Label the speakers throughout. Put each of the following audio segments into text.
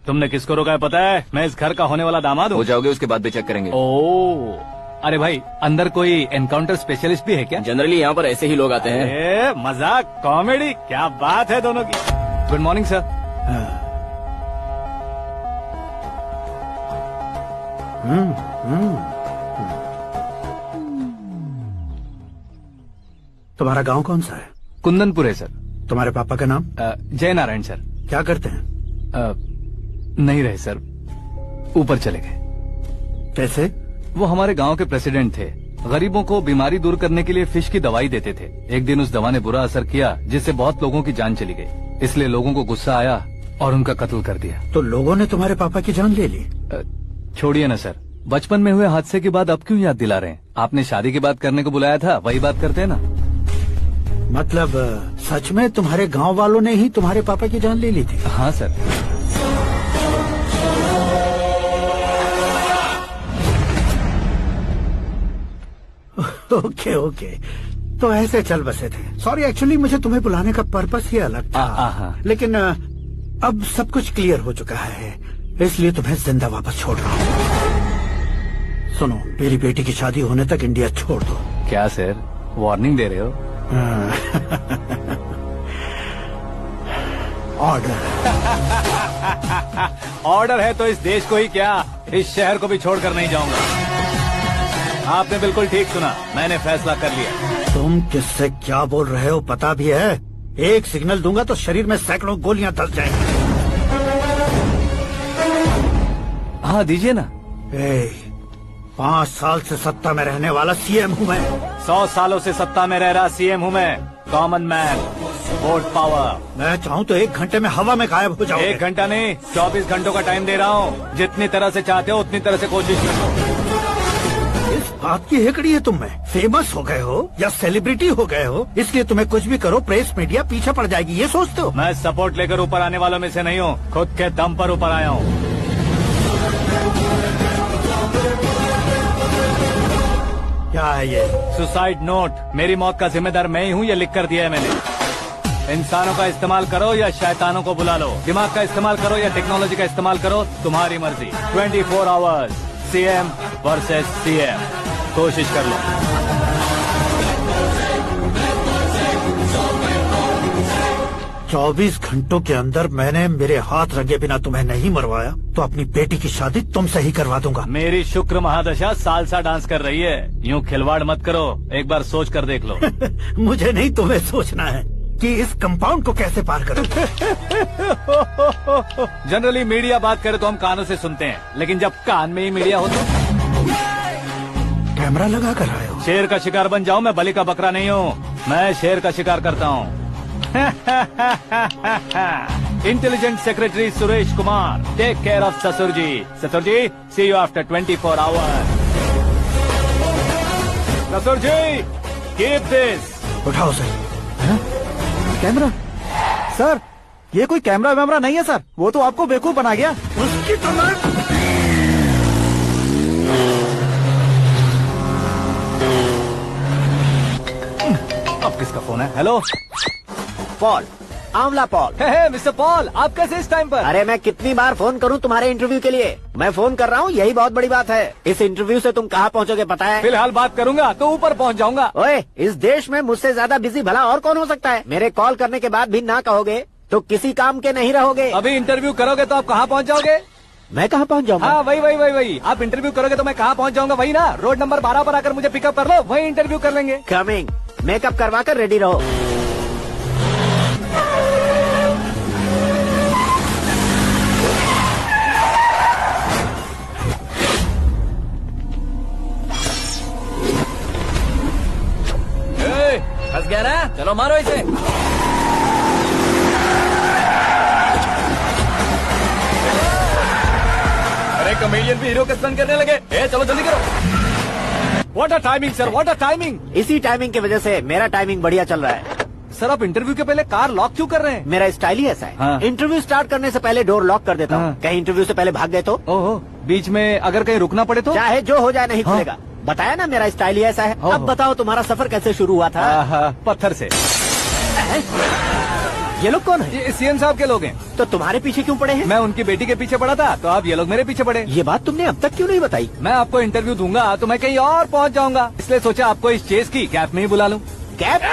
Speaker 1: तुमने किसको रोका है पता है? मैं इस घर का होने वाला दामाद हूँ।
Speaker 2: हो जाओगे उसके बाद भी चेक करेंगे।
Speaker 1: ओ, अरे भाई अंदर कोई एनकाउंटर स्पेशलिस्ट भी है क्या?
Speaker 2: जनरली यहाँ पर ऐसे ही लोग आते हैं।
Speaker 1: मजाक कॉमेडी क्या बात है दोनों की। Good morning sir.
Speaker 3: तुम्हारा गांव कौन सा है?
Speaker 1: कुंदनपुर है सर।
Speaker 3: तुम्हारे पापा का नाम?
Speaker 1: जय नारायण सर।
Speaker 3: क्या करते हैं?
Speaker 1: नहीं रहे सर, ऊपर चले गए।
Speaker 3: कैसे?
Speaker 1: वो हमारे गांव के प्रेसिडेंट थे। गरीबों को बीमारी दूर करने के लिए फिश की दवाई देते थे। एक दिन उस दवा ने बुरा असर किया जिससे बहुत लोगों की जान चली गई। इसलिए लोगों को गुस्सा आया और उनका कत्ल कर दिया।
Speaker 3: तो लोगों ने तुम्हारे पापा की जान ले ली?
Speaker 1: छोड़िए ना सर, बचपन में हुए हादसे के बाद अब क्यों याद दिला रहे हैं? आपने शादी की बात करने को बुलाया था, वही बात करते हैं ना।
Speaker 3: मतलब सच में तुम्हारे गांव वालों ने ही तुम्हारे पापा की जान ले ली थी?
Speaker 1: हाँ सर।
Speaker 3: ओके ओके, तो ऐसे चल बसे थे। सॉरी, एक्चुअली मुझे तुम्हें बुलाने का पर्पस ही अलग था। लेकिन अब सब कुछ क्लियर हो चुका है, इसलिए तुम्हें जिंदा वापस छोड़ रहा हूँ। सुनो, मेरी बेटी की शादी होने तक इंडिया छोड़ दो।
Speaker 1: क्या सर, वार्निंग दे रहे हो?
Speaker 3: ऑर्डर।
Speaker 1: ऑर्डर है तो इस देश को ही क्या, इस शहर को भी छोड़कर नहीं जाऊंगा। आपने बिल्कुल ठीक सुना, मैंने फैसला कर लिया।
Speaker 3: तुम किससे क्या बोल रहे हो पता भी है? एक सिग्नल दूंगा तो शरीर में सैकड़ों गोलियां धस जाएंगी।
Speaker 1: हाँ दीजिए ना।
Speaker 3: 5 साल से सत्ता में रहने वाला सीएम हूँ मैं।
Speaker 1: 100 सालों से सत्ता में रह रहा सीएम हूँ मैं। Common man, vote power.
Speaker 3: मैं चाहूँ तो 1 घंटे में हवा में गायब हो जाऊँ।
Speaker 1: 1 घंटा नहीं, 24 घंटों का टाइम दे रहा हूँ। जितनी तरह से चाहते हो उतनी तरह से कोशिश करो।
Speaker 3: इस बात की हेकड़ी है तुम में। फेमस हो गए हो या सेलिब्रिटी हो गए हो, इसलिए तुम्हें कुछ भी करो प्रेस मीडिया पीछे पड़ जाएगी, ये सोचते हो?
Speaker 1: मैं सपोर्ट लेकर ऊपर आने वालों में से नहीं हूँ, खुद के दम पर ऊपर आया हूँ।
Speaker 3: क्या है ये?
Speaker 1: Suicide note. मेरी मौत का जिम्मेदार मैं ही हूँ, ये लिख कर दिया है मैंने। इंसानों का इस्तेमाल करो या शैतानों को बुला लो, दिमाग का इस्तेमाल करो या टेक्नोलॉजी का इस्तेमाल करो, तुम्हारी मर्जी। 24 आवर्स सीएम वर्सेस सीएम, कोशिश कर लो।
Speaker 3: 24 घंटों के अंदर मैंने मेरे हाथ रंगे बिना तुम्हें नहीं मरवाया तो अपनी बेटी की शादी तुमसे ही करवा दूंगा।
Speaker 1: मेरी शुक्र महादशा सालसा डांस कर रही है, यूँ खिलवाड़ मत करो, एक बार सोच कर देख लो।
Speaker 3: मुझे नहीं, तुम्हें सोचना है कि इस कंपाउंड को कैसे पार करूं।
Speaker 1: जनरली मीडिया बात करे तो हम कानों से सुनते हैं, लेकिन जब कान में ही मीडिया हो तो
Speaker 3: कैमरा लगा कर आए हो।
Speaker 1: शेर का शिकार बन जाऊं, मैं बलि का बकरा नहीं हूँ, मैं शेर का शिकार करता हूँ। Intelligent secretary Suresh Kumar, take care of ससुर जी। ससुर जी, सी यू आफ्टर 24 आवर्स। ससुर जी, कीप दिस।
Speaker 3: उठाओ सर।
Speaker 4: कैमरा? सर, ये कोई कैमरा वैमरा नहीं है सर, वो तो आपको बेवकूफ बना गया।
Speaker 3: उसकी तो मैं...
Speaker 1: अब किसका फोन है? हेलो
Speaker 4: पॉल, आंवला पॉल।
Speaker 1: मिस्टर पॉल, आप कैसे इस टाइम पर?
Speaker 4: अरे मैं कितनी बार फोन करूं तुम्हारे इंटरव्यू के लिए? मैं फोन कर रहा हूं, यही बहुत बड़ी बात है। इस इंटरव्यू से तुम कहां पहुंचोगे पता है?
Speaker 1: फिलहाल बात करूंगा तो ऊपर पहुंच जाऊंगा।
Speaker 4: ओए, इस देश में मुझसे ज्यादा बिजी भला और कौन हो सकता है? मेरे कॉल करने के बाद भी ना कहोगे तो किसी काम के नहीं रहोगे।
Speaker 1: अभी इंटरव्यू करोगे तो आप कहाँ पहुँच जाओगे?
Speaker 4: मैं कहाँ पहुँच जाऊंगा?
Speaker 1: हाँ वही। आप इंटरव्यू करोगे तो मैं कहाँ पहुँच जाऊंगा? वही ना, रोड नंबर 12 पर आकर मुझे पिकअप कर लो, वही इंटरव्यू कर लेंगे।
Speaker 4: कमिंग। मेकअप करवा कर रेडी रहो।
Speaker 2: फंस गया ना, चलो मारो इसे। अरे कमेडियन भी हीरो का स्टंट करने लगे। चलो जल्दी करो।
Speaker 1: What a timing sir, what a timing.
Speaker 4: इसी टाइमिंग की वजह से मेरा टाइमिंग बढ़िया चल रहा है।
Speaker 1: सर आप इंटरव्यू के पहले कार लॉक क्यों कर रहे हैं?
Speaker 4: मेरा स्टाइल ही ऐसा है।
Speaker 1: हाँ।
Speaker 4: इंटरव्यू स्टार्ट करने से पहले डोर लॉक कर देता हूँ। कहीं इंटरव्यू से पहले भाग गए तो?
Speaker 1: ओहो, बीच में अगर कहीं रुकना पड़े तो?
Speaker 4: चाहे जो हो जाए नहीं खुलेगा। बताया ना मेरा स्टाइल ही ऐसा है। अब बताओ तुम्हारा सफर कैसे शुरू हुआ था?
Speaker 1: पत्थर से।
Speaker 4: ये लोग कौन है?
Speaker 1: ये सीएम साहब के लोग हैं।
Speaker 4: तो तुम्हारे पीछे क्यों पड़े हैं?
Speaker 1: मैं उनकी बेटी के पीछे पड़ा था, तो अब ये लोग मेरे पीछे पड़े।
Speaker 4: ये बात तुमने अब तक क्यों नहीं बताई?
Speaker 1: मैं आपको इंटरव्यू दूंगा तो मैं कहीं और पहुंच जाऊंगा, इसलिए सोचा आपको इस चेस की कैप में ही बुला लूं।
Speaker 4: कैब में?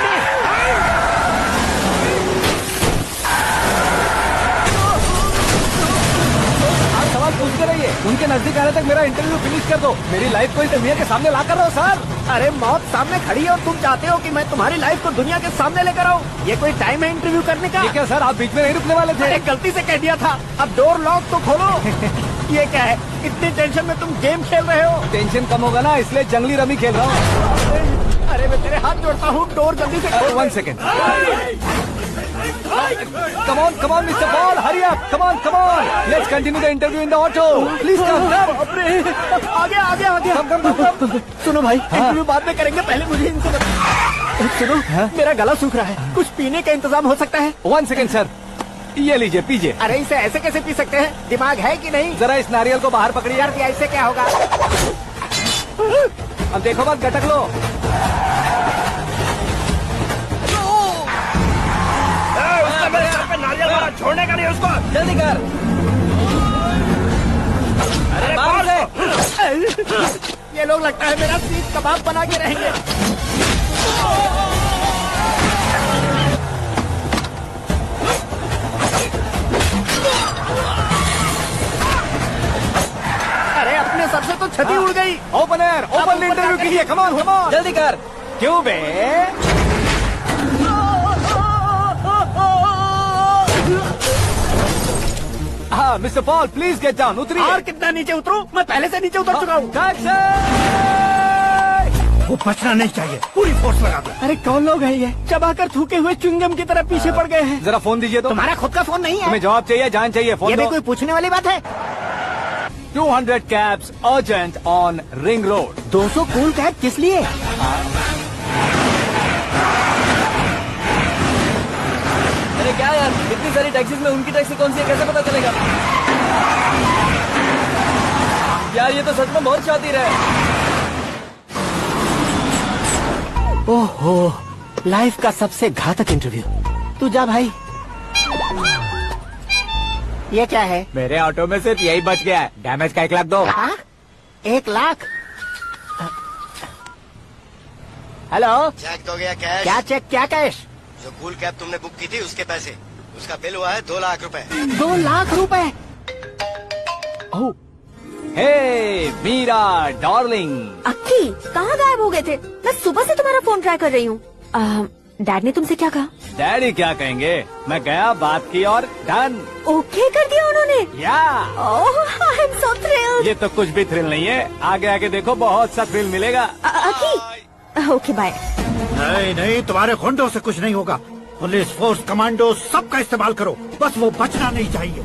Speaker 1: आप सवाल पूछते रहिए, उनके नजदीक आने तक मेरा इंटरव्यू फिनिश कर दो। मेरी लाइफ को इस दुनिया के सामने ला कर रहो सर।
Speaker 4: अरे मौत सामने खड़ी है और तुम चाहते हो कि मैं तुम्हारी लाइफ को दुनिया के सामने लेकर आऊं? ये कोई टाइम है इंटरव्यू करने का?
Speaker 1: ठीक है सर, आप बीच में नहीं रुकने वाले थे।
Speaker 4: अरे गलती से कह दिया था, अब डोर लॉक तो खोलो। ये क्या है, इतनी टेंशन में तुम गेम खेल रहे हो?
Speaker 1: टेंशन कम होगा ना, इसलिए जंगली रमी खेल रहा हूँ।
Speaker 4: अरे मैं तेरे हाथ जोड़ता हूँ, डोर जल्दी से खोलो।
Speaker 1: 1 second. Come on, Mr. Paul, hurry up. Come on. Let's continue the interview in the auto. Please come.
Speaker 4: आगे। सुनो भाई, इंटरव्यू बाद में करेंगे, पहले मुझे इनसे सुनो, मेरा गला सूख रहा है, कुछ पीने का इंतजाम हो सकता है?
Speaker 1: 1 सेकेंड सर, ये लीजिए पीजिए।
Speaker 4: अरे इसे ऐसे कैसे पी सकते हैं? दिमाग है कि नहीं?
Speaker 1: जरा इस नारियल को बाहर पकड़िए।
Speaker 4: यार ऐसे क्या होगा?
Speaker 1: अब देखो मत, गटक लो।
Speaker 2: छोड़ने का नहीं उसको, जल्दी कर। अरे मार से।
Speaker 4: ये लोग लगता है मेरा सीख कबाब बना के रहेंगे। अरे अपने सर से तो छती उड़ गई।
Speaker 1: ओपन इंटरव्यू कीजिए। कम ऑन
Speaker 2: जल्दी कर।
Speaker 1: क्यों बे? हाँ mister Paul, please get down. उतरिए।
Speaker 4: और कितना नीचे उतरूं? मैं पहले से नीचे उतर चुका हूँ।
Speaker 1: टैक्सी!
Speaker 3: वो बचना नहीं चाहिए, पूरी फोर्स लगा दो।
Speaker 4: अरे कौन लोग हैं ये? चबाकर थूके हुए च्युइंगम की तरह पीछे पड़ गए हैं।
Speaker 1: जरा फोन दीजिए तो।
Speaker 4: तुम्हारा खुद का फोन नहीं है?
Speaker 1: तुम्हें जवाब चाहिए, जान चाहिए, फोन
Speaker 4: ये भी
Speaker 1: दो।
Speaker 4: कोई पूछने वाली बात है?
Speaker 1: 200 cabs urgent on Ring Road.
Speaker 4: 200 cool cab किस लिए?
Speaker 2: अरे क्या यार, इतनी सारी टैक्सीज में उनकी टैक्सी कौन सी है, कैसे पता चलेगा? यार ये तो सच में बहुत शातिर है।
Speaker 4: ओहो, लाइफ का सबसे घातक इंटरव्यू। तू जा भाई। ये क्या है?
Speaker 1: मेरे ऑटो में सिर्फ यही बच गया है। डैमेज का 1 लाख दो।
Speaker 4: 1 लाख? हेलो,
Speaker 5: चेक तो गया कैश।
Speaker 4: क्या चेक, क्या कैश?
Speaker 5: जो कूल कैब तुमने बुक की थी उसके पैसे, उसका बिल हुआ है 2 लाख रुपए।
Speaker 4: 2 लाख रुपए? ओह,
Speaker 1: हे मीरा डार्लिंग।
Speaker 6: अक्की, कहाँ गायब हो गए थे? मैं सुबह से तुम्हारा फोन ट्राई कर रही हूँ। डैड ने तुमसे क्या कहा?
Speaker 1: डैडी क्या कहेंगे, मैं गया, बात की और डन।
Speaker 6: ओके कर दिया उन्होंने?
Speaker 1: या
Speaker 6: ओह, आई एम सो थ्रिल्ड।
Speaker 1: ये तो कुछ भी थ्रिल नहीं है, आगे आगे देखो बहुत सा थ्रिल मिलेगा।
Speaker 6: अक्की, ओके बाय।
Speaker 3: नहीं, तुम्हारे गुंडों से कुछ नहीं होगा। पुलिस फोर्स, कमांडो, सबका इस्तेमाल करो, बस वो बचना नहीं चाहिए।